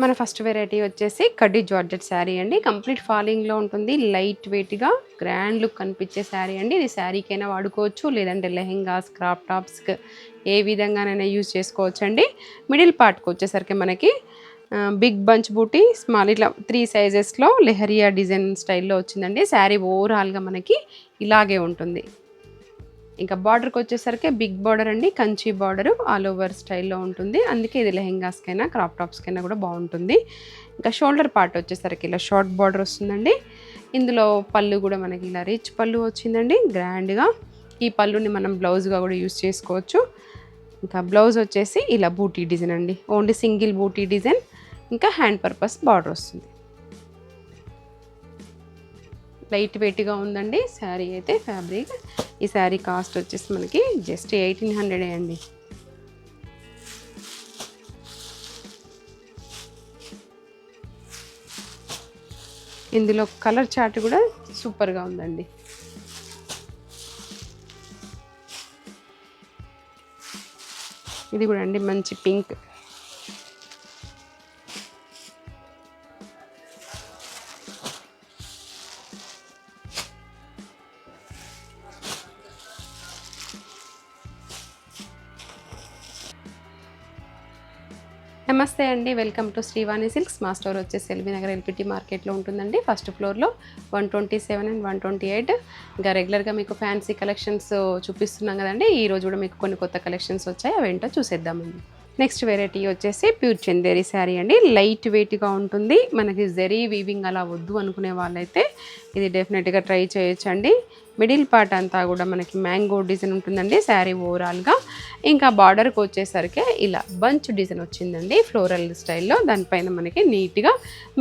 మన first variety వచ్చేసి కడ్డీ జార్జెట్ శారీ అండి. కంప్లీట్ ఫాలింగ్లో ఉంటుంది. లైట్ వెయిట్గా గ్రాండ్ లుక్ కనిపించే శారీ అండి. ఇది శారీకైనా వాడుకోవచ్చు, లేదంటే లెహెంగాస్, క్రాప్ టాప్స్కి ఏ విధంగానైనా యూజ్ చేసుకోవచ్చు అండి. మిడిల్ పార్ట్కి వచ్చేసరికి మనకి బిగ్ బంచ్ బూటీ స్మాల్ ఇట్లా 3 సైజెస్లో లెహరియా డిజైన్ స్టైల్లో వచ్చిందండి. శారీ ఓవరాల్గా మనకి ఇలాగే ఉంటుంది. ఇంకా బార్డర్కి వచ్చేసరికి బిగ్ బార్డర్ అండి, కంచి బార్డర్ ఆల్ ఓవర్ స్టైల్లో ఉంటుంది. అందుకే ఇది లెహెంగాస్కైనా క్రాప్ టాప్స్కైనా కూడా బాగుంటుంది. ఇంకా షోల్డర్ పార్ట్ వచ్చేసరికి ఇలా షార్ట్ బార్డర్ వస్తుందండి. ఇందులో పళ్ళు కూడా మనకి ఇలా రిచ్ పళ్ళు వచ్చిందండి గ్రాండ్గా. ఈ పళ్ళుని మనం బ్లౌజ్గా కూడా యూస్ చేసుకోవచ్చు. ఇంకా బ్లౌజ్ వచ్చేసి ఇలా బూటీ డిజైన్ అండి, ఓన్లీ సింగిల్ బూటీ డిజైన్. ఇంకా హ్యాండ్ పర్పస్ బార్డర్ వస్తుంది. లైట్ వెయిట్గా ఉందండి శారీ అయితే ఫ్యాబ్రిక్. ఈ శారీ కాస్ట్ వచ్చేసి మనకి జస్ట్ 1800 అండి. ఇందులో కలర్ చార్ట్ కూడా సూపర్గా ఉందండి. ఇది కూడా అండి మంచి పింక్. నమస్తే అండి, వెల్కమ్ టు శ్రీవాణి సిల్క్స్. మా స్టోర్ వచ్చేసి ఎల్బీ నగర్ ఎల్పిటి మార్కెట్లో ఉంటుందండి. ఫస్ట్ ఫ్లోర్లో 127 అండ్ 128. ఇంకా రెగ్యులర్గా మీకు ఫ్యాన్సీ కలెక్షన్స్ చూపిస్తున్నాం కదండి. ఈరోజు కూడా మీకు కొన్ని కొత్త కలెక్షన్స్ వచ్చాయి, అవేంటో చూసేద్దామండి. నెక్స్ట్ వెరైటీ వచ్చేసి ప్యూర్ చందేరి శారీ అండి. లైట్ వెయిట్గా ఉంటుంది. మనకి జరీ వీవింగ్ అలా వద్దు అనుకునే వాళ్ళైతే ఇది డెఫినెట్గా ట్రై చేయొచ్చండి. మిడిల్ పార్ట్ అంతా కూడా మనకి మ్యాంగో డిజైన్ ఉంటుందండి శారీ ఓవరాల్గా. ఇంకా బార్డర్కి వచ్చేసరికి ఇలా బంచ్ డిజైన్ వచ్చిందండి ఫ్లోరల్ స్టైల్లో. దానిపైన మనకి నీట్గా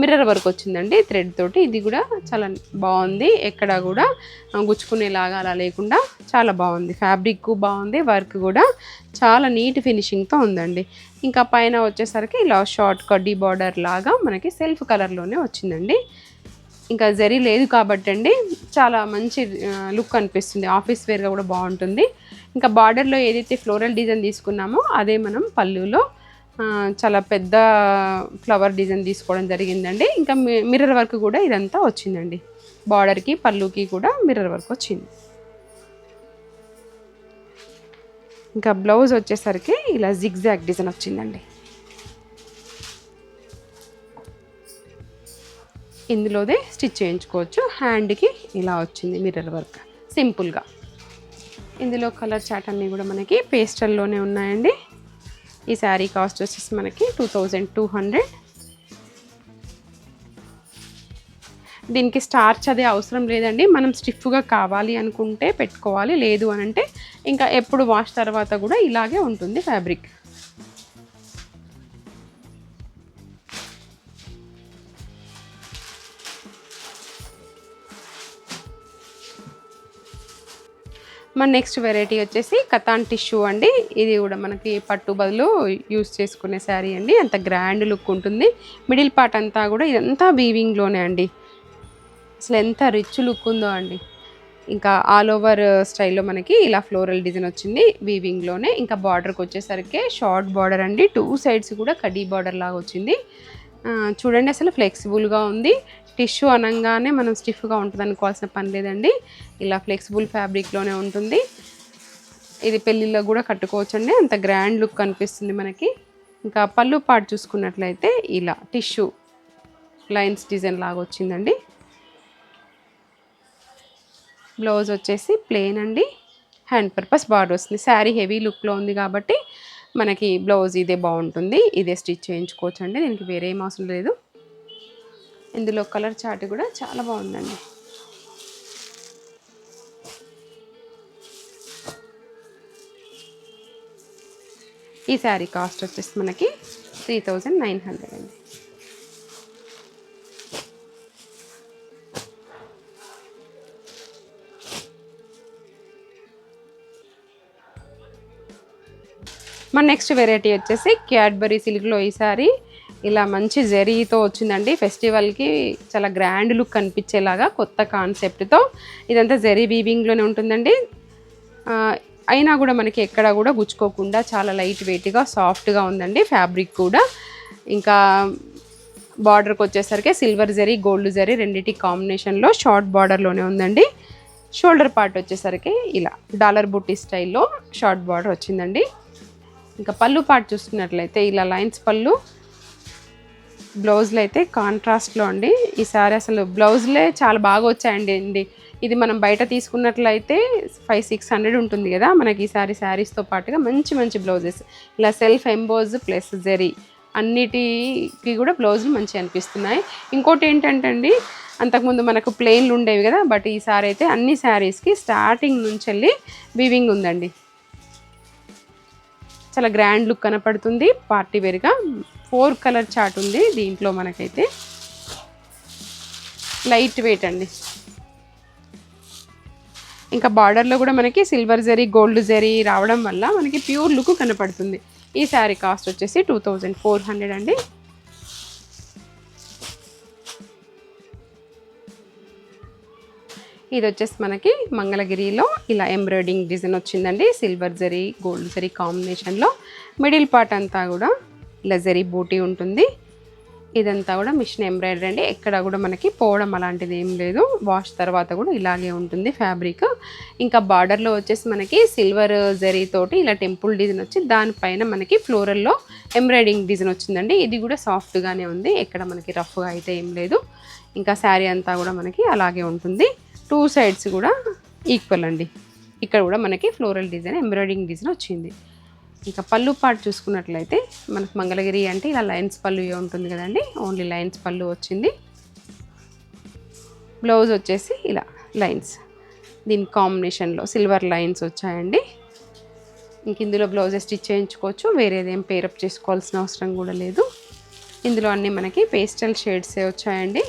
మిర్రర్ వర్క్ వచ్చిందండి థ్రెడ్ తోటి. ఇది కూడా చాలా బాగుంది, ఎక్కడ కూడా గుచ్చుకునేలాగా అలా లేకుండా చాలా బాగుంది. ఫ్యాబ్రిక్ బాగుంది, వర్క్ కూడా చాలా నీట్ ఫినిషింగ్తో ఉందండి. ఇంకా పైన వచ్చేసరికి ఇలా షార్ట్ కడ్డీ బార్డర్ లాగా మనకి సెల్ఫ్ కలర్లోనే వచ్చిందండి. ఇంకా జరీ లేదు కాబట్టి అండి చాలా మంచి లుక్ అనిపిస్తుంది. ఆఫీస్ వేర్గా కూడా బాగుంటుంది. ఇంకా బార్డర్లో ఏదైతే ఫ్లోరల్ డిజైన్ తీసుకున్నామో అదే మనం పళ్ళులో చాలా పెద్ద ఫ్లవర్ డిజైన్ తీసుకోవడం జరిగిందండి. ఇంకా మిర్రర్ వర్క్ కూడా ఇదంతా వచ్చిందండి. బార్డర్కి పళ్ళుకి కూడా మిర్రర్ వర్క్ వచ్చింది. ఇంకా బ్లౌజ్ వచ్చేసరికి ఇలా జిగ్జాగ్ డిజైన్ వచ్చిందండి. ఇందులోదే స్టిచ్ చేయించుకోవచ్చు. హ్యాండ్కి ఇలా వచ్చింది మిర్రర్ వర్క్ సింపుల్గా. ఇందులో కలర్ చాట్ అన్నీ కూడా మనకి పేస్టల్లోనే ఉన్నాయండి. ఈ శారీ కాస్ట్ వచ్చేసి మనకి 2200. దీనికి స్టార్చ్ అదే అవసరం లేదండి. మనం స్టిఫ్గా కావాలి అనుకుంటే పెట్టుకోవాలి, లేదు అని అంటే ఇంకా ఎప్పుడు వాష్ తర్వాత కూడా ఇలాగే ఉంటుంది ఫ్యాబ్రిక్. మన నెక్స్ట్ వెరైటీ వచ్చేసి కతాన్ టిష్యూ అండి. ఇది కూడా మనకి పట్టు బదులు యూస్ చేసుకునే శారీ అండి. అంత గ్రాండ్ లుక్ ఉంటుంది. మిడిల్ పార్ట్ అంతా కూడా ఇదంతా వీవింగ్లోనే అండి. అసలు ఎంత రిచ్ లుక్ ఉందో అండి. ఇంకా ఆల్ ఓవర్ స్టైల్లో మనకి ఇలా ఫ్లోరల్ డిజైన్ వచ్చింది వీవింగ్లోనే. ఇంకా బార్డర్కి వచ్చేసరికి షార్ట్ బార్డర్ అండి. 2 సైడ్స్ కూడా కడ్డీ బార్డర్ లాగా వచ్చింది. చూడండి అసలు ఫ్లెక్సిబుల్గా ఉంది. టిష్యూ అనగానే మనం స్టిఫ్గా ఉంటుంది అనుకోవాల్సిన పని లేదండి. ఇలా ఫ్లెక్సిబుల్ ఫ్యాబ్రిక్లోనే ఉంటుంది. ఇది పెళ్ళిళ్ళలో కూడా కట్టుకోవచ్చు అండి, అంత గ్రాండ్ లుక్ కనిపిస్తుంది మనకి. ఇంకా పళ్ళు పార్ట్ చూసుకున్నట్లయితే ఇలా టిష్యూ లైన్స్ డిజైన్ లాగా వచ్చిందండి. బ్లౌజ్ వచ్చేసి ప్లెయిన్ అండి, హ్యాండ్ పర్పస్ బార్డర్ వస్తుంది. శారీ హెవీ లుక్లో ఉంది కాబట్టి మనకి బ్లౌజ్ ఇదే బాగుంటుంది. ఇదే స్టిచ్ చేయించుకోవచ్చు అండి, దీనికి వేరే ఏం అవసరం లేదు. ఇందులో కలర్ చార్ట్ కూడా చాలా బాగుందండి. ఈ శారీ కాస్ట్ వచ్చేసి మనకి 3900 అండి. మన నెక్స్ట్ వెరైటీ వచ్చేసి క్యాడ్బరీ సిల్క్లో ఈ సారీ ఇలా మంచి జరీతో వచ్చిందండి. ఫెస్టివల్కి చాలా గ్రాండ్ లుక్ కనిపించేలాగా కొత్త కాన్సెప్ట్తో ఇదంతా జరీ వీవింగ్లోనే ఉంటుందండి. అయినా కూడా మనకి ఎక్కడ కూడా గుచ్చుకోకుండా చాలా లైట్ వెయిట్గా సాఫ్ట్గా ఉందండి ఫ్యాబ్రిక్ కూడా. ఇంకా బార్డర్కి వచ్చేసరికి సిల్వర్ జరీ గోల్డ్ జరీ రెండింటి కాంబినేషన్లో షార్ట్ బార్డర్లోనే ఉందండి. షోల్డర్ పార్ట్ వచ్చేసరికి ఇలా డాలర్ బుట్టి స్టైల్లో షార్ట్ బార్డర్ వచ్చిందండి. ఇంకా పళ్ళు పార్ట్ చూసుకున్నట్లయితే ఇలా లైన్స్ పళ్ళు, బ్లౌజ్లో అయితే కాంట్రాస్ట్లో అండి. ఈసారి అసలు బ్లౌజ్లే చాలా బాగా వచ్చాయండి. ఇది మనం బయట తీసుకున్నట్లయితే 500-600 ఉంటుంది కదా, మనకి ఈసారి శారీస్తో పాటుగా మంచి మంచి బ్లౌజెస్ ఇలా సెల్ఫ్ ఎంబోజ్ ప్లస్ జరీ అన్నిటికి కూడా బ్లౌజులు మంచిగా అనిపిస్తున్నాయి. ఇంకోటి ఏంటంటే అండి, అంతకుముందు మనకు ప్లెయిన్లు ఉండేవి కదా, బట్ ఈసారి అయితే అన్ని శారీస్కి స్టార్టింగ్ నుంచి వెళ్ళి వీవింగ్ ఉందండి. చాలా గ్రాండ్ లుక్ కనపడుతుంది. పార్టీ వేర్గా 4 కలర్ చార్ట్ ఉంది దీంట్లో. మనకైతే లైట్ వెయిట్ అండి. ఇంకా బార్డర్లో కూడా మనకి సిల్వర్ జరీ గోల్డ్ జరీ రావడం వల్ల మనకి ప్యూర్ లుక్ కనపడుతుంది. ఈ శారీ కాస్ట్ వచ్చేసి 2400 అండి. ఇది వచ్చేసి మనకి మంగళగిరిలో ఇలా ఎంబ్రాయిడింగ్ డిజైన్ వచ్చిందండి. సిల్వర్ జరీ గోల్డ్ జరీ కాంబినేషన్లో మిడిల్ పార్ట్ అంతా కూడా ఇలా జరీ బూటీ ఉంటుంది. ఇదంతా కూడా మిషన్ ఎంబ్రాయిడరీ అండి. ఎక్కడ కూడా మనకి పోవడం అలాంటిది ఏం లేదు. వాష్ తర్వాత కూడా ఇలాగే ఉంటుంది ఫ్యాబ్రిక్. ఇంకా బార్డర్లో వచ్చేసి మనకి సిల్వర్ జరీ తోటి ఇలా టెంపుల్ డిజైన్ వచ్చి దానిపైన మనకి ఫ్లోరల్లో ఎంబ్రాయిడింగ్ డిజైన్ వచ్చిందండి. ఇది కూడా సాఫ్ట్గానే ఉంది, ఎక్కడ మనకి రఫ్గా అయితే ఏం లేదు. ఇంకా శారీ అంతా కూడా మనకి అలాగే ఉంటుంది. 2 సైడ్స్ కూడా ఈక్వల్ అండి. ఇక్కడ కూడా మనకి ఫ్లోరల్ డిజైన్ ఎంబ్రాయిడింగ్ డిజైన్ వచ్చింది. ఇంకా పళ్ళు పార్ట్ చూసుకున్నట్లయితే మనకు మంగళగిరి అంటే ఇలా లైన్స్ పళ్ళు ఉంటుంది కదండి, ఓన్లీ లైన్స్ పళ్ళు వచ్చింది. బ్లౌజ్ వచ్చేసి ఇలా లైన్స్, దీని కాంబినేషన్లో సిల్వర్ లైన్స్ వచ్చాయండి. ఇంక ఇందులో బ్లౌజెస్ స్టిచ్ చేయించుకోవచ్చు, వేరేదేం పేరప్ చేసుకోవాల్సిన అవసరం కూడా లేదు. ఇందులో అన్నీ మనకి పేస్టల్ షేడ్సే వచ్చాయండి.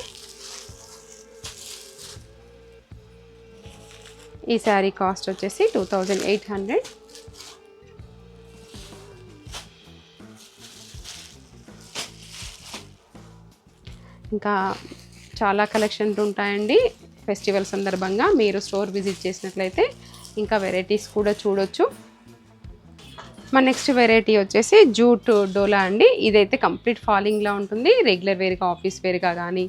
ఈ శారీ కాస్ట్ వచ్చేసి 2800. ఇంకా చాలా కలెక్షన్స్ ఉంటాయండి ఫెస్టివల్ సందర్భంగా. మీరు స్టోర్ విజిట్ చేసినట్లయితే ఇంకా వెరైటీస్ కూడా చూడొచ్చు. మన నెక్స్ట్ వెరైటీ వచ్చేసి జూట్ డోలా అండి. ఇదైతే కంప్లీట్ ఫాలింగ్లా ఉంటుంది. రెగ్యులర్ వేర్గా ఆఫీస్ వేర్గా కానీ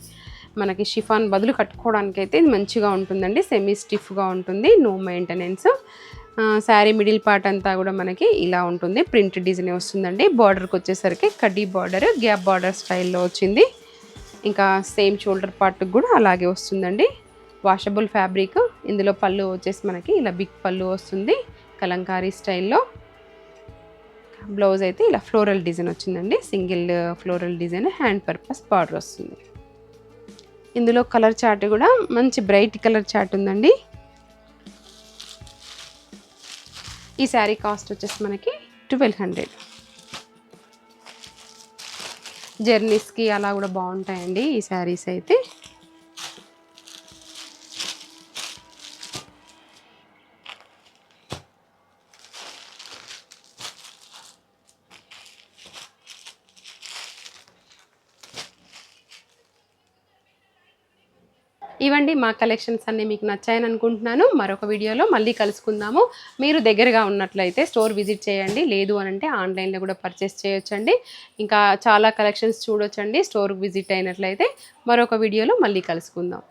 మనకి షిఫాన్ బదులు కట్టుకోవడానికి అయితే ఇది మంచిగా ఉంటుందండి. సెమీ స్టిఫ్గా ఉంటుంది, no maintenance. Sari middle part అంతా కూడా మనకి ఇలా ఉంటుంది, ప్రింట్ డిజైన్ వస్తుందండి. బార్డర్కి వచ్చేసరికి కడ్డీ బార్డర్ గ్యాప్ బార్డర్ స్టైల్లో వచ్చింది. ఇంకా సేమ్ షోల్డర్ పార్ట్కి కూడా అలాగే వస్తుందండి. Washable fabric. ఇందులో పళ్ళు వచ్చేసి మనకి ఇలా బిగ్ పళ్ళు వస్తుంది కలంకారీ స్టైల్లో. బ్లౌజ్ అయితే ఇలా ఫ్లోరల్ డిజైన్ వచ్చిందండి, single floral design, hand purpose border వస్తుంది. ఇందులో కలర్ చార్ట్ కూడా మంచి బ్రైట్ కలర్ చార్ట్ ఉందండి. ఈ శారీ కాస్ట్ వచ్చేసి మనకి 1200. జర్నీస్కి అలా కూడా బాగుంటాయండి ఈ శారీస్ అయితే. ఇవండి మా కలెక్షన్స్ అన్నీ మీకు నచ్చాయని అనుకుంటున్నాను. మరొక వీడియోలో మళ్ళీ కలుసుకుందాము. మీరు దగ్గరగా ఉన్నట్లయితే స్టోర్ విజిట్ చేయండి, లేదు అని అంటే ఆన్లైన్లో కూడా పర్చేస్ చేయొచ్చండి. ఇంకా చాలా కలెక్షన్స్ చూడొచ్చండి స్టోర్ విజిట్ అయినట్లయితే. మరొక వీడియోలో మళ్ళీ కలుసుకుందాం.